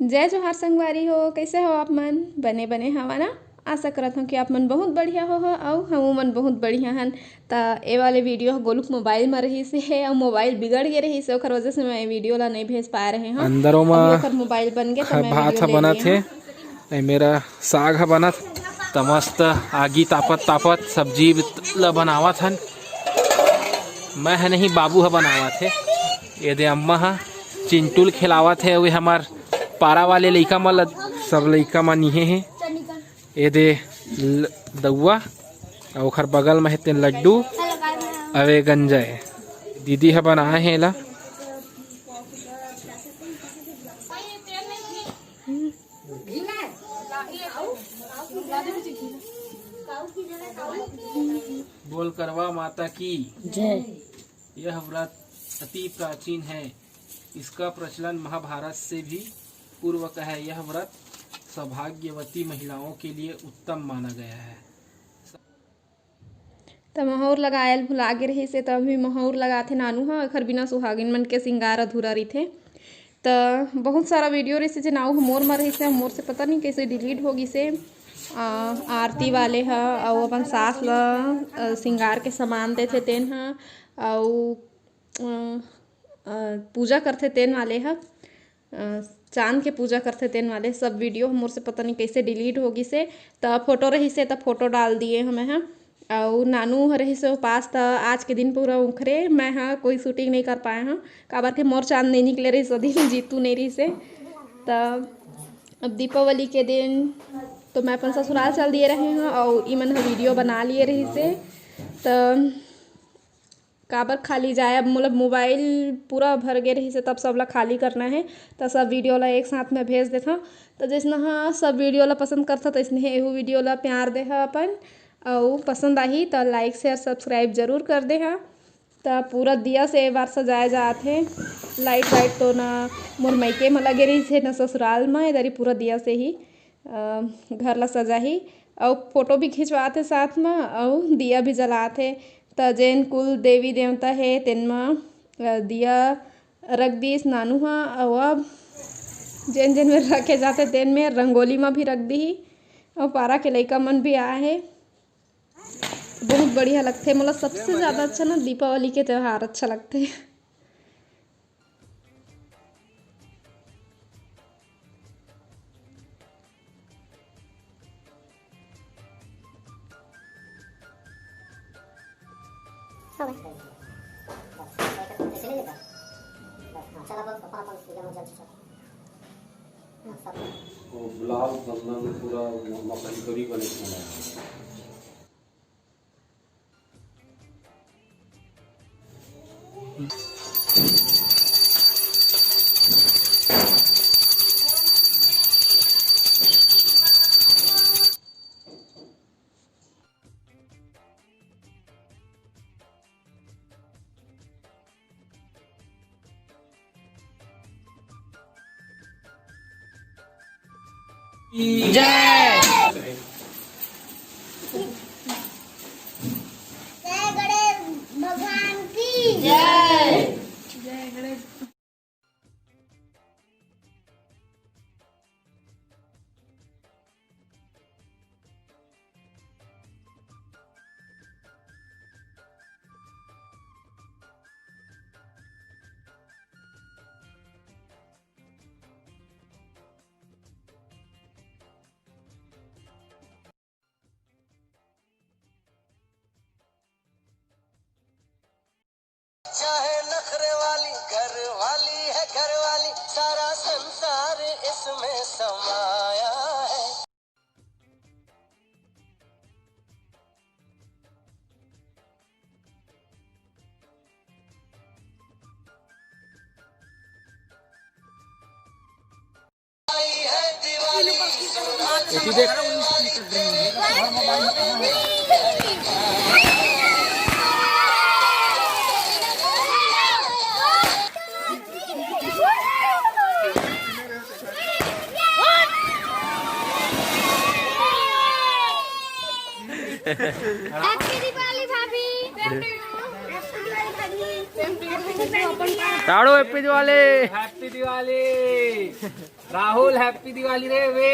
जय जोहार संगवारी हो, कैसे हो आप मन? बने बने हवा ना। आशा करत हूँ कि आप मन बहुत बढ़िया हो और हम मन बहुत बढ़िया हन। तो ये वाले वीडियो गोलुक मोबाइल में रही से है और मोबाइल बिगड़ गए रही से, ओकर वजह से मैं वीडियो ला नहीं भेज पा रहे हैं। अंदरों में अभी ओकर मोबाइल बन गए तो मैं भात वीडियो ले बना लिए थे। हूँ। मेरा साग ह बनत त मस्त आगी तापत तापत सब्जी ला बनावत हन। मैं है नहीं, बाबू ह बनावत है। ये दे अम्मा ह चिंटुल खिलावत है। वे हमार पारा वाले लइका मन ला सब लइका मन निहे है। ये दे दउआ और ओखर बगल में है तेन लड्डू अवे गंजय दीदी ह बनाए है ला। बोल करवा माता की जय। यह व्रत अति प्राचीन है। इसका प्रचलन महाभारत से भी पूर्व का है। यह व्रत सौभाग्यवती महिलाओं के लिए उत्तम माना गया है। तो मोहर लगायल भुला गे रही से, तो अभी मोहर लगाथे नानू ह। एखर बिना सुहागिन मन के सिंगार अधूरा रहीथे। तो बहुत सारा वीडियो रही से नाव मोर में रही से, मोर से पता नहीं कैसे डिलीट हो गई से। आरती वाले ह और अपन सास ला सिंगार के सामान देथे तेन ह और पूजा करथे तेन वाले ह। चांद के पूजा करथे तेन वाले सब वीडियो मोर से पता नहीं कैसे डिलीट हो गई से। तो फोटो रही से तो फोटो डाल दिए हमें ह। और नानू रही से पास तो आज के दिन पूरा उखरे मैं हाँ कोई शूटिंग नहीं कर पाए हाँ, काबर के मोर चांद नहीं निकले रही सदी जीतू नहीं रही से। तो अब दीपावली के दिन तो मैं अपन ससुराल चल दिए रहे हैं और इमन वीडियो बना लिए रही से। तो काबर खाली जाए, अब मतलब मोबाइल पूरा भर गए रही से तब सब ला खाली करना है। तो सब वीडियो ला एक साथ में भेज देता। तो जैसे हाँ सब वीडियो ला पसंद करता तो इसने एहू वीडियो ला प्यार दे अपन और पसंद आई तो लाइक शेयर सब्सक्राइब जरूर कर दे हाँ। तो पूरा दिया से एक बार सजाए जाते लाइट वाइट तो ना मोर मायके में लगे रही से ना ससुराल में, इधर ही पूरा दिया से ही घर ला सजा ही और फोटो भी खिंचवाते साथ में और दिया भी जलाते। तो जैन कुल देवी देवता है तेन में दिया रख दीस नानू हाँ। और अब जैन जैन में रखे जाते तेन में रंगोली में भी रख दी और पारा के लइका मन भी आए है। बहुत बढ़िया लगते, मतलब सबसे ज़्यादा अच्छा ना दीपावली के त्यौहार अच्छा लगते हैं। गुलाब चंदन पूरा मकई करी बने जय। जय गणेश भगवान की जय। जय गणेश। चाहे नखरे वाली घर वाली है, घर वाली सारा संसार इसमें समाया है। आई है दिवाली हैप्पी दिवाली भाभी। ताड़ो happy Diwali. Happy Diwali. Rahul happy Diwali रे वे।